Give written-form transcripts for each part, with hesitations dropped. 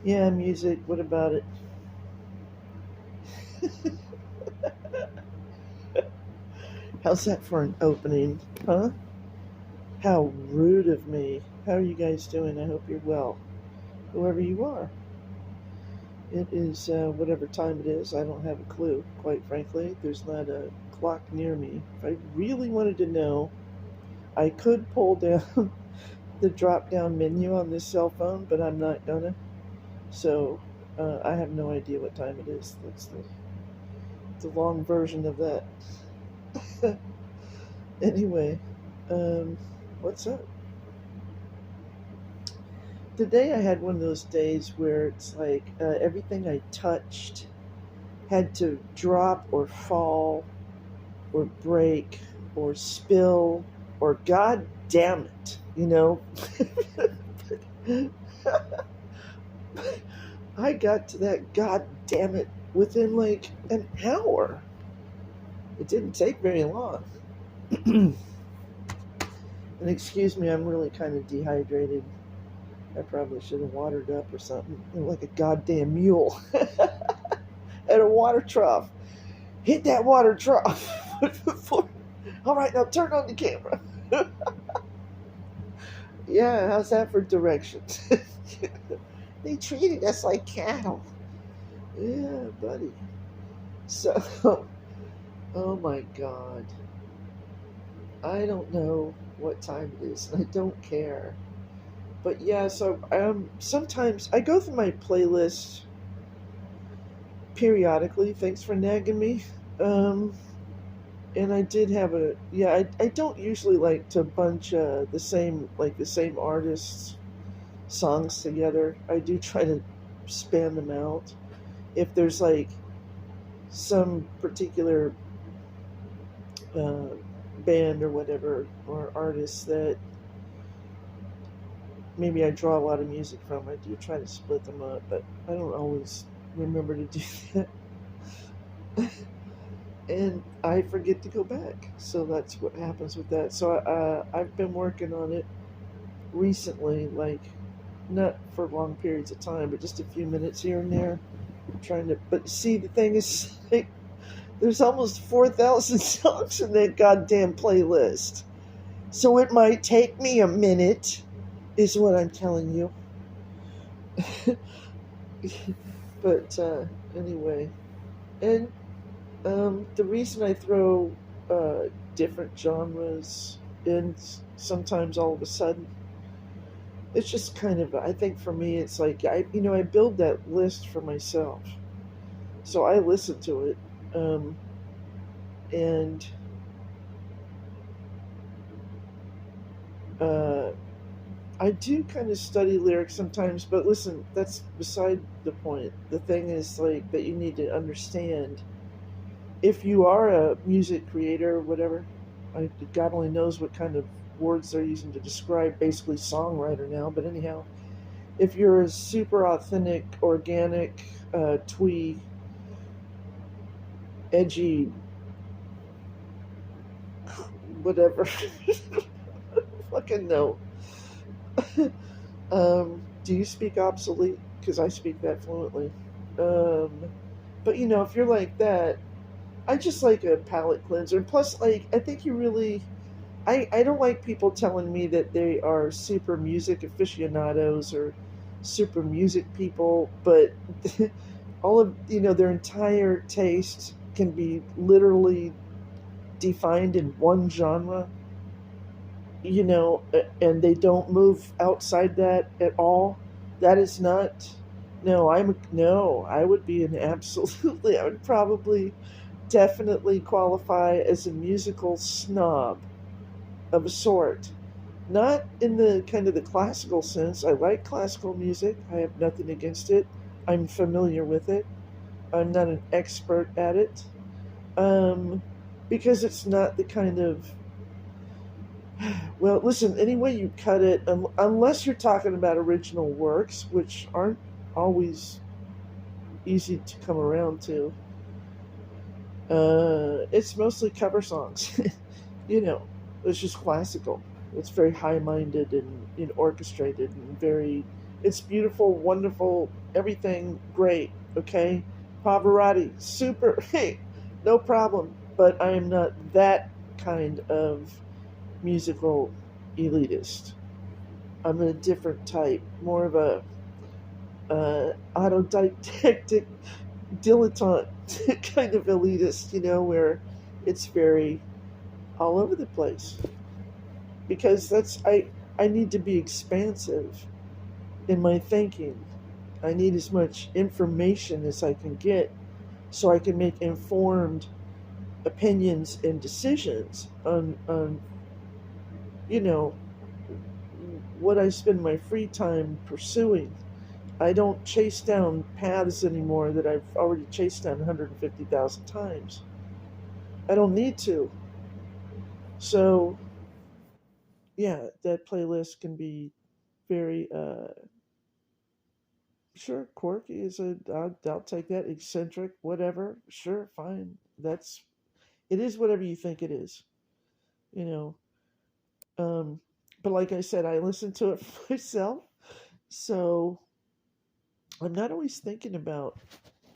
Yeah, music. What about it? How's that for an opening? Huh? How rude of me. How are you guys doing? I hope you're well. Whoever you are. It is whatever time it is. I don't have a clue, quite frankly. There's not a clock near me. If I really wanted to know, I could pull down the drop down menu on this cell phone, but I'm not gonna. So I have no idea what time it is. That's the long version of that. Anyway, um, what's up? Today I had one of those days where it's like everything I touched had to drop or fall or break or spill or god damn it, you know. I got to that god damn it within like an hour. It didn't take very long. And excuse me, I'm really kind of dehydrated. I probably should have watered up or something, like a goddamn mule at a water trough. Hit that water trough. All right, now turn on the camera. Yeah, how's that for directions? They treated us like cattle. Yeah, buddy. So, oh my God. I don't know what time it is, and I don't care. But yeah, so sometimes I go through my playlist periodically. Thanks for nagging me. Um, and I did have a yeah. I don't usually like to bunch the same artists' songs together. I do try to span them out. If there's like some particular uh, band or whatever or artist that maybe I draw a lot of music from, I do try to split them up, but I don't always remember to do that. And I forget to go back. So that's what happens with that. So I've been working on it recently, like not for long periods of time, but just a few minutes here and there, trying to. But see, the thing is, like, there's almost 4,000 songs in that goddamn playlist. So it might take me a minute, is what I'm telling you. But anyway, and the reason I throw different genres in sometimes all of a sudden, it's just kind of, I think for me, it's like, I build that list for myself. So I listen to it. Um, and uh, I do kind of study lyrics sometimes, but listen, that's beside the point. The thing is, like, that you need to understand if you are a music creator or whatever, God only knows what kind of words they're using to describe basically songwriter now. But anyhow, if you're a super authentic, organic, twee, edgy, whatever, fucking no. Do you speak obsolete? Because I speak that fluently. Um, but if you're like that, I just like a palate cleanser. And plus, like, I think you really I don't like people telling me that they are super music aficionados or super music people, but all of their entire taste can be literally defined in one genre, and they don't move outside that at all. That is not. No, no. I would be an absolutely. I would probably definitely qualify as a musical snob of a sort. Not in the kind of the classical sense. I like classical music. I have nothing against it. I'm familiar with it. I'm not an expert at it. Um, because it's not the kind of. Well, listen, any way you cut it, unless you're talking about original works, which aren't always easy to come around to, it's mostly cover songs. you know, it's just classical. It's very high minded and orchestrated and very It's beautiful, wonderful, everything great. Okay, Pavarotti, super. Hey, no problem. But I am not that kind of musical elitist. I'm a different type, more of a autodidactic dilettante kind of elitist. Where it's very all over the place because I need to be expansive in my thinking. I need as much information as I can get so I can make informed opinions and decisions on you know what I spend my free time pursuing. I don't chase down paths anymore that I've already chased down 150,000 times. I don't need to. So, yeah, that playlist can be very sure, quirky is I'll take that. Eccentric, whatever. Sure, fine. It is whatever you think it is. You know. Um, but like I said, I listen to it myself, so I'm not always thinking about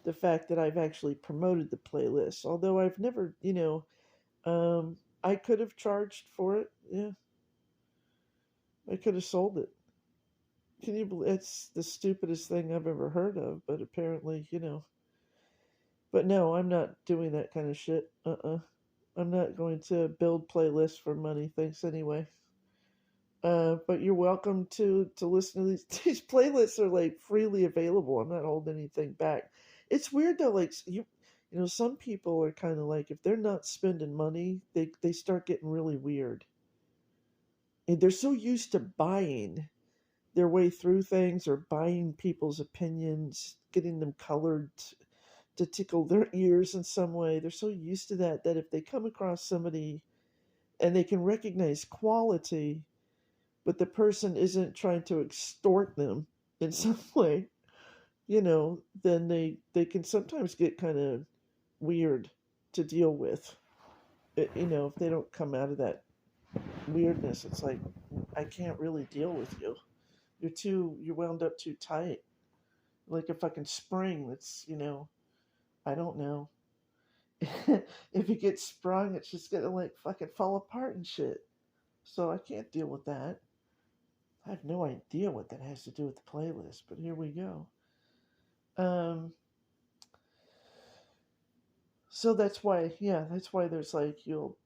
the fact that I've actually promoted the playlist. Although I've never, I could have charged for it. Yeah, I could have sold it. Can you believe it's the stupidest thing I've ever heard of? But apparently, But no, I'm not doing that kind of shit. I'm not going to build playlists for money. Thanks anyway. But you're welcome to listen to these. These playlists are like freely available. I'm not holding anything back. It's weird though. Like some people are kind of like if they're not spending money, they start getting really weird. And they're so used to buying their way through things or buying people's opinions, getting them colored to tickle their ears in some way. They're so used to that if they come across somebody and they can recognize quality, but the person isn't trying to extort them in some way, then they can sometimes get kind of weird to deal with. If they don't come out of that weirdness, it's like I can't really deal with you. You're wound up too tight, like a fucking spring. I don't know. If it gets sprung, it's just gonna like fucking fall apart and shit. So I can't deal with that. I have no idea what that has to do with the playlist, but here we go. Um, so that's why there's like it'll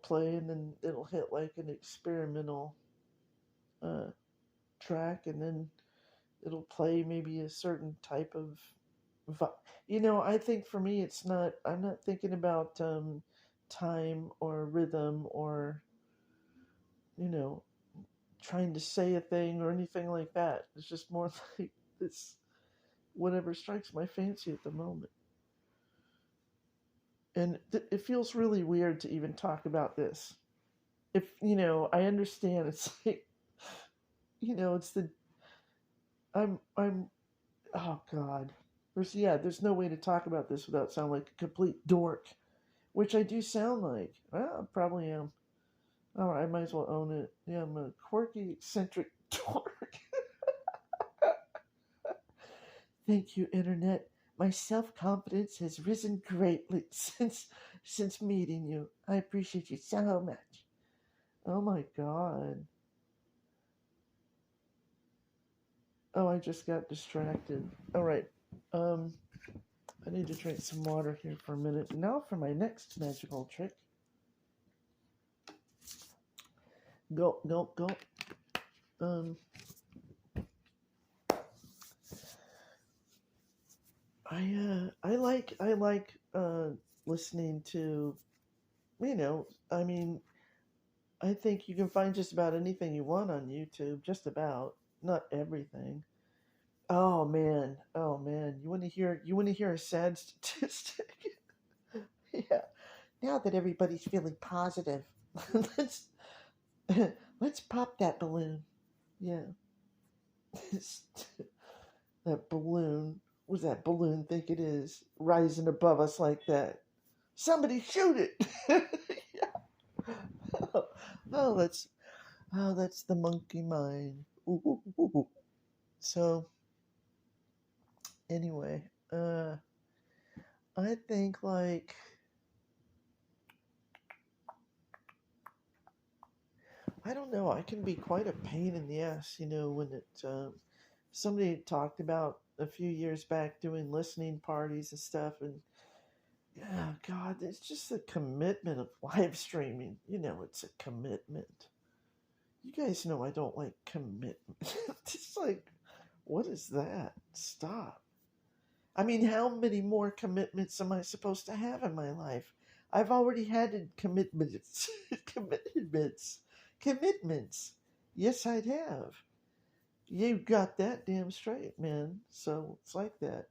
play and then it'll hit like an experimental uh, track, and then it'll play maybe a certain type of. I think for me, it's not. I'm not thinking about time or rhythm or you know trying to say a thing or anything like that. It's just more like it's whatever strikes my fancy at the moment. And it feels really weird to even talk about this. If, I understand it's like, it's I'm, oh God. There's no way to talk about this without sounding like a complete dork, which I do sound like. Well, I probably am. All right, I might as well own it. Yeah, I'm a quirky, eccentric dork. Thank you, Internet. My self-confidence has risen greatly since meeting you. I appreciate you so much. Oh my God. Oh, I just got distracted. All right. Um, I need to drink some water here for a minute. Now for my next magical trick. Gulp, gulp, gulp. Um, I like listening to, I mean, I think you can find just about anything you want on YouTube, just about, not everything. Oh man, you want to hear a sad statistic? Yeah. Now that everybody's feeling positive, let's let's pop that balloon. Yeah. That balloon. What's that balloon think it is? Rising above us like that. Somebody shoot it. oh, oh, that's that's the monkey mind. Ooh, ooh, ooh, ooh. So anyway, I think like I don't know. I can be quite a pain in the ass, when it. Somebody talked about a few years back doing listening parties and stuff, and yeah, God, it's just the commitment of live streaming. It's a commitment. You guys know I don't like commitment. It's like, what is that? Stop. I mean, how many more commitments am I supposed to have in my life? I've already had commitments. commitments. Commitments. Yes, I'd have. You got that damn straight, man. So it's like that.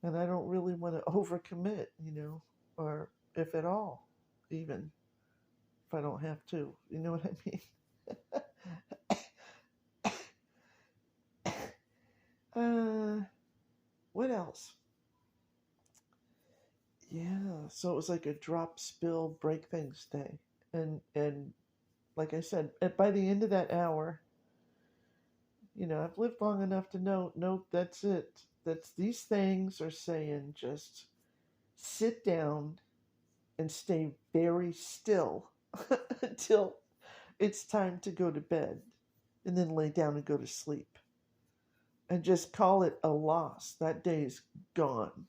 And I don't really want to overcommit, or if at all, even if I don't have to. You know what I mean? What else? Yeah, so it was like a drop, spill, break things day. And like I said, by the end of that hour, I've lived long enough to know, nope, that's it. That's these things are saying just sit down and stay very still until it's time to go to bed and then lay down and go to sleep. And just call it a loss. That day's gone.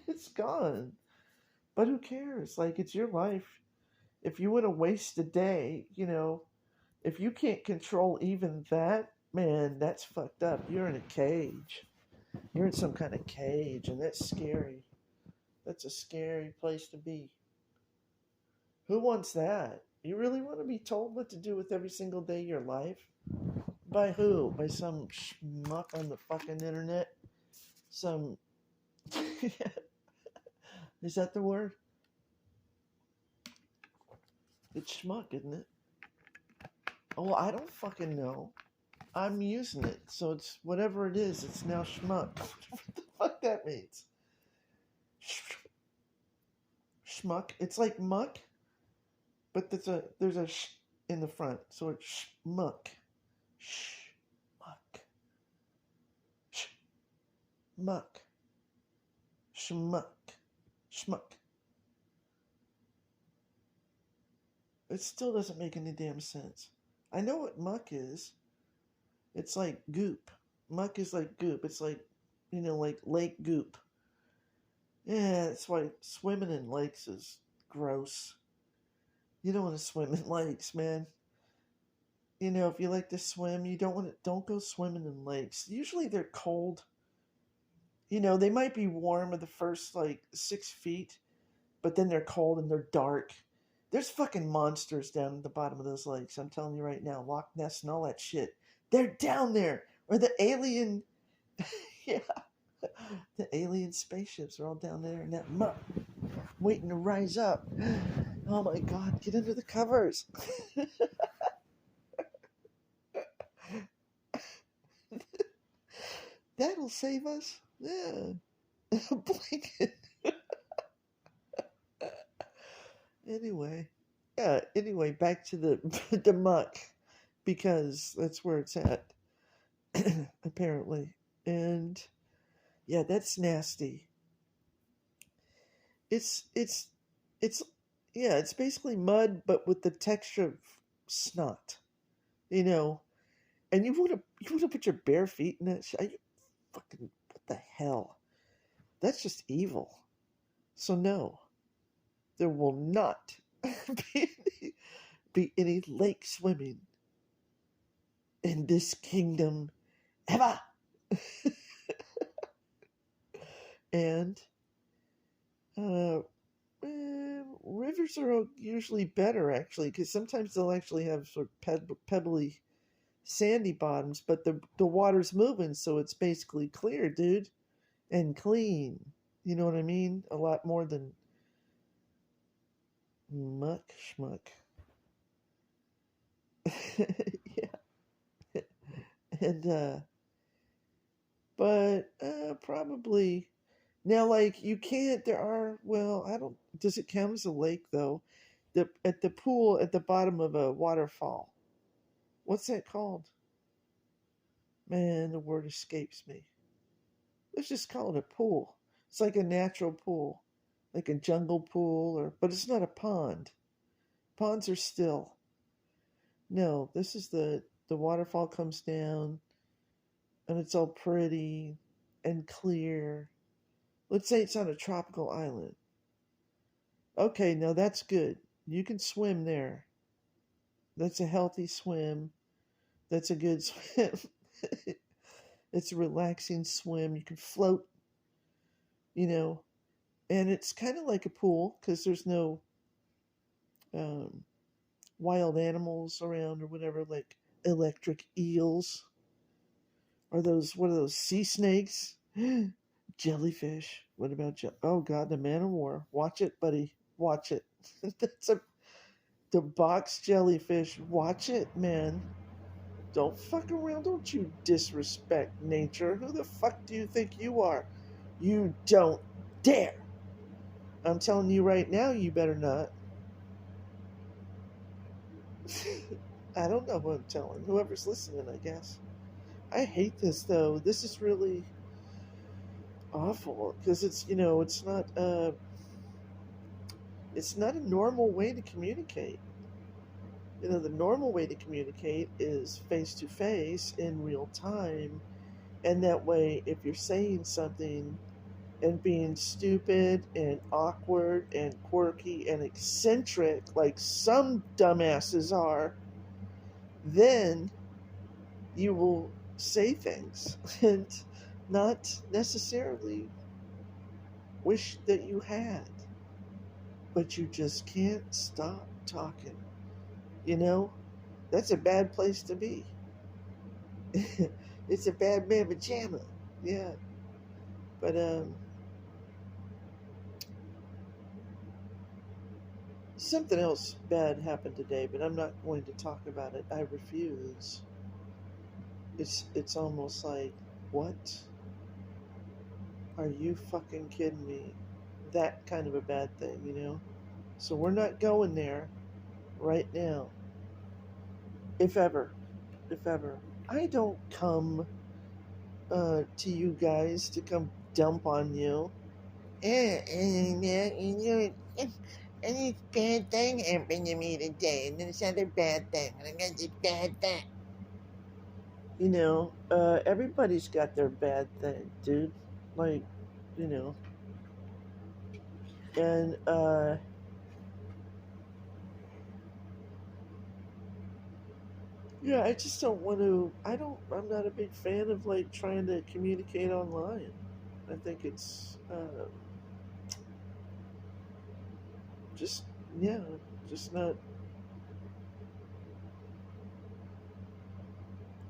It's gone. But who cares? Like, it's your life. If you want to waste a day, if you can't control even that, man, that's fucked up. You're in a cage. You're in some kind of cage, and that's scary. That's a scary place to be. Who wants that? You really want to be told what to do with every single day of your life? By who? By some schmuck on the fucking internet? Some. Is that the word? It's schmuck, isn't it? Oh, I don't fucking know. I'm using it, so it's whatever it is. It's now schmuck. What the fuck that means? Schmuck. It's like muck, but there's a sh in the front, so it's schmuck. Schmuck. Schmuck. Schmuck. Schmuck. It still doesn't make any damn sense. I know what muck is. It's like goop. Muck is like goop. It's like, like lake goop. Yeah, that's why swimming in lakes is gross. You don't want to swim in lakes, man. If you like to swim, you don't go swimming in lakes. Usually they're cold. They might be warm in the first like 6 feet, but then they're cold and they're dark. There's fucking monsters down at the bottom of those lakes. I'm telling you right now, Loch Ness and all that shit. They're down there. Or the alien, yeah, the alien spaceships are all down there in that muck, waiting to rise up. Oh my God, get under the covers. That'll save us. Yeah. A blanket. Anyway. Yeah, anyway, back to the the muck because that's where it's at apparently. And yeah, that's nasty. It's it's yeah, it's basically mud but with the texture of snot. You know, and you want to put your bare feet in that shit? Are you fucking what the hell? That's just evil. So no, there will not be any lake swimming in this kingdom ever. And uh, rivers are usually better actually because sometimes they'll actually have sort of pebbly, sandy bottoms, but the water's moving, so it's basically clear, dude, and clean. You know what I mean? A lot more than muck schmuck. Yeah, and but probably now like you can't. There are well, I don't. Does it count as a lake though? At the pool at the bottom of a waterfall. What's that called? Man, the word escapes me. Let's just call it a pool. It's like a natural pool, like a jungle pool, or but it's not a pond. Ponds are still. No, this is the waterfall comes down and it's all pretty and clear. Let's say it's on a tropical island. Okay, now that's good. You can swim there. That's a healthy swim. That's a good swim. It's a relaxing swim. You can float, you know, and it's kind of like a pool because there's no um, wild animals around or whatever, like electric eels or those, what are those, sea snakes? Jellyfish. What about oh God, the man of war. Watch it, buddy. Watch it. That's a the box jellyfish. Watch it, man. Don't fuck around. Don't you disrespect nature. Who the fuck do you think you are? You don't dare. I'm telling you right now, you better not. I don't know who I'm telling. Whoever's listening, I guess. I hate this though. This is really awful because it's not a normal way to communicate. The normal way to communicate is face to face in real time, and that way, if you're saying something and being stupid and awkward and quirky and eccentric, like some dumbasses are, then you will say things and not necessarily wish that you had, but you just can't stop talking. You know, that's a bad place to be. It's a bad man pajama. Yeah. But something else bad happened today, but I'm not going to talk about it. I refuse. It's almost like, what? Are you fucking kidding me? That kind of a bad thing. So we're not going there right now. If ever. If ever. I don't come to you guys to come dump on you. Any bad thing happened to me today, and there's another bad thing, and I got this bad thing. Everybody's got their bad thing, dude. Like, you know, and yeah, I just don't want to. I'm not a big fan of like trying to communicate online. I think it's just yeah, just not.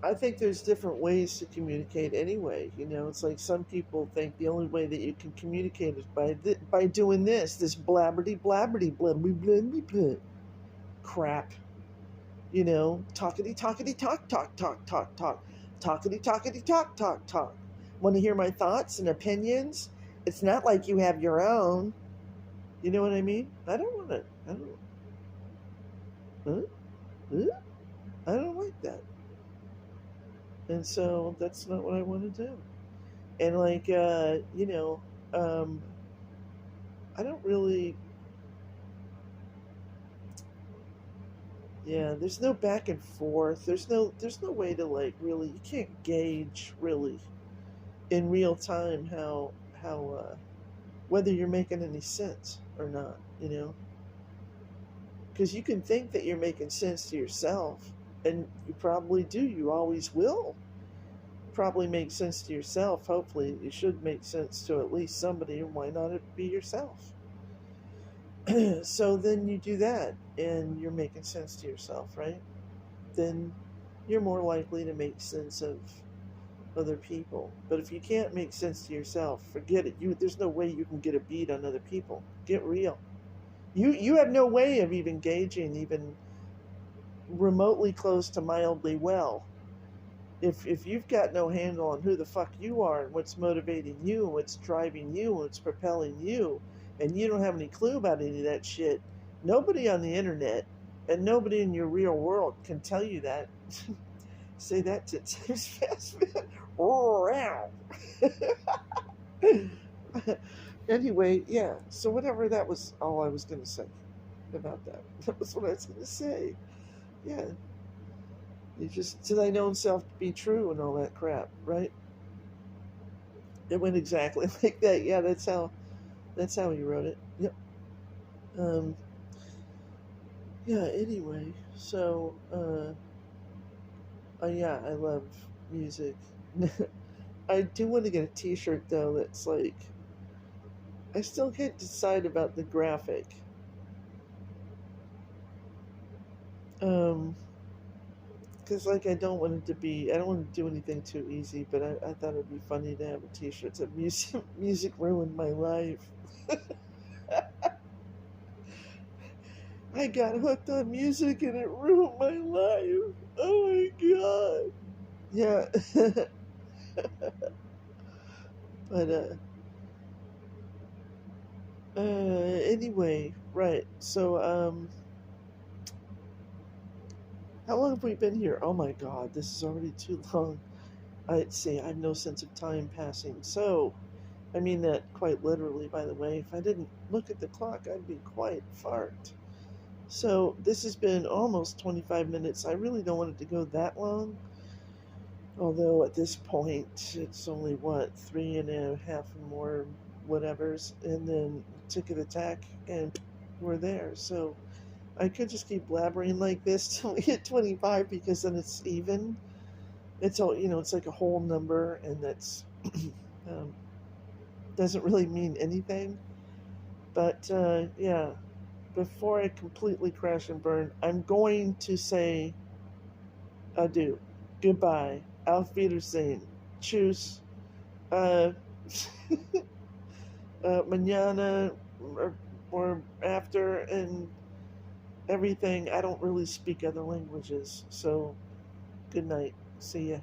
I think there's different ways to communicate anyway. It's like some people think the only way that you can communicate is by doing this blabberty blabberty blabberty blabberty blah crap. Talkity talkity talk talk talk talk talk talkity talkity talk talk talk. Want to hear my thoughts and opinions? It's not like you have your own. You know what I mean? I don't want to. I don't. Huh? Huh? I don't like that. And so that's not what I want to do. And like um, I don't really. Yeah, there's no back and forth. There's no way to like really. You can't gauge really in real time how whether you're making any sense or not. Because you can think that you're making sense to yourself, and you probably do. You always will probably make sense to yourself. Hopefully, you should make sense to at least somebody, and why not it be yourself? So then you do that, and you're making sense to yourself, right? Then you're more likely to make sense of other people. But if you can't make sense to yourself, forget it. There's no way you can get a beat on other people. Get real. You have no way of even gauging even remotely close to mildly well. If you've got no handle on who the fuck you are and what's motivating you, what's driving you, what's propelling you, and you don't have any clue about any of that shit, nobody on the internet and nobody in your real world can tell you that. Say that 10 times fast, man. Wow. Anyway, yeah. So whatever, that was all I was going to say about that. That was what I was going to say. Yeah. You just to thy known self to be true and all that crap, right? It went exactly like that. Yeah, that's how he wrote it. Yep. Um, yeah. Anyway, so yeah, I love music. I do want to get a T-shirt though. That's like I still can't decide about the graphic. Um, because like I don't want to do anything too easy. But I thought it'd be funny to have a T-shirt that music music ruined my life. I got hooked on music and it ruined my life. Oh my god. Yeah. But anyway, right. So how long have we been here? Oh my god, this is already too long. I'd say I have no sense of time passing. So I mean that quite literally, by the way. If I didn't look at the clock, I'd be quite fart. So this has been almost 25 minutes. I really don't want it to go that long. Although at this point, it's only what, 3.5 more whatevers, and then ticket attack, and we're there. So I could just keep blabbering like this till we hit 25 because then it's even. It's all, it's like a whole number, and that's um, doesn't really mean anything. But yeah, before I completely crash and burn, I'm going to say adieu, goodbye, auf Wiedersehen, tschüss, uh, mañana, or after, and everything. I don't really speak other languages, so good night. See ya.